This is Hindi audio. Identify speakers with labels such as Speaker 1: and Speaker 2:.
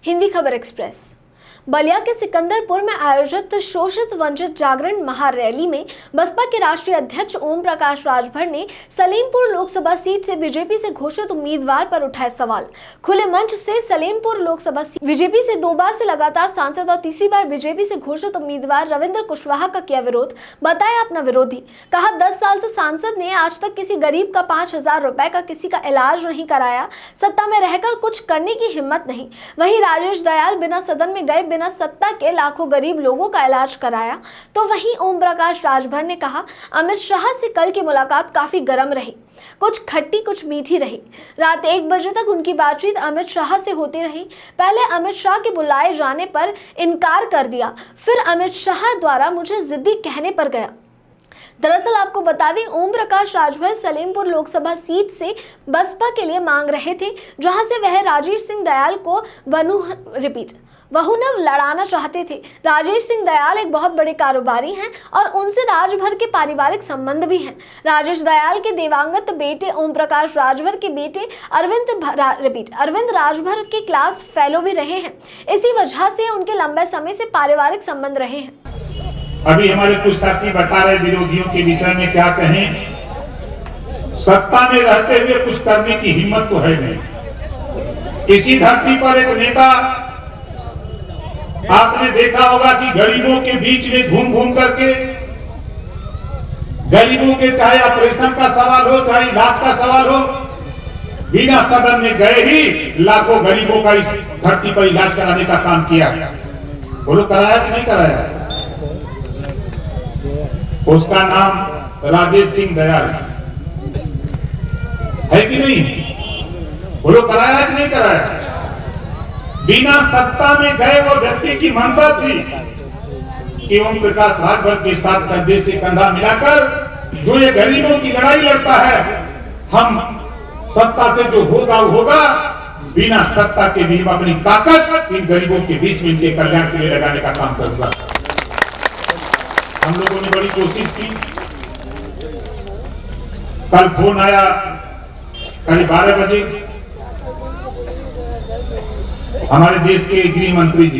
Speaker 1: हिंदी खबर एक्सप्रेस। बलिया के सिकंदरपुर में आयोजित शोषित वंचित जागरण महारैली में बसपा के राष्ट्रीय अध्यक्ष ओम प्रकाश राजभर ने सलेमपुर लोकसभा सीट से बीजेपी से घोषित उम्मीदवार पर उठाए सवाल। खुले मंच से सलेमपुर लोकसभा सीट बीजेपी से 2 बार से लगातार सांसद और तीसरी बार बीजेपी से घोषित उम्मीदवार रविंद्र कुशवाहा का किया विरोध, बताया अपना विरोधी। कहा 10 साल से सांसद ने आज तक किसी गरीब का 5,000 रुपए का किसी का इलाज नहीं कराया, सत्ता में रहकर कुछ करने की हिम्मत नहीं। वहीं राजेश दयाल बिना सदन में गए बिना सत्ता के लाखों गरीब लोगों का इलाज कराया। तो वहीं ओम प्रकाश राजभर ने कहा अमित शाह से कल की मुलाकात काफी गर्म रही, कुछ खट्टी कुछ मीठी रही। रात 1 बजे तक उनकी बातचीत अमित शाह से होती रही। पहले अमित शाह के बुलाए जाने पर इनकार कर दिया, फिर अमित शाह द्वारा मुझे जिद्दी कहने पर गया। दरअसल आपको बता दें, ओम प्रकाश राजभर सलेमपुर लोकसभा सीट से बसपा के लिए मांग रहे थे, जहां से वह राजेश सिंह दयाल को बहुनव लड़ाना चाहते थे। राजेश सिंह दयाल एक बहुत बड़े कारोबारी हैं और उनसे राजभर के पारिवारिक संबंध भी हैं। राजेश दयाल के देवांगत बेटे ओम प्रकाश राजभर के बेटे अरविंद राजभर के क्लास फेलो भी रहे हैं। इसी वजह से उनके लंबे समय से पारिवारिक संबंध रहे हैं।
Speaker 2: अभी हमारे कुछ साथी बता रहे विरोधियों के विषय में क्या कहें। सत्ता में रहते हुए कुछ करने की हिम्मत तो है नहीं। इसी धरती पर एक नेता आपने देखा होगा कि गरीबों के बीच में घूम घूम करके गरीबों के चाहे ऑपरेशन का सवाल हो चाहे इलाज का सवाल हो, बिना सदन में गए ही लाखों गरीबों का इस धरती पर इलाज कराने का काम किया। बोलो कराया कि नहीं कराया? उसका नाम राजेश सिंह दयाल है कि नहीं? बोलो कराया कि नहीं कराया? बिना सत्ता में गए वो व्यक्ति की मंशा थी कि ओम प्रकाश राजभर के साथ कंधे से कंधा मिलाकर जो ये गरीबों की लड़ाई लड़ता है, हम सत्ता से जो होगा वो होगा, बिना सत्ता के भी हम अपनी ताकत इन गरीबों के बीच में इनके कल्याण के लिए लगाने का काम करूंगा। हम लोगों ने बड़ी कोशिश की। कल फोन आया कल 12 बजे हमारे देश के गृह मंत्री जी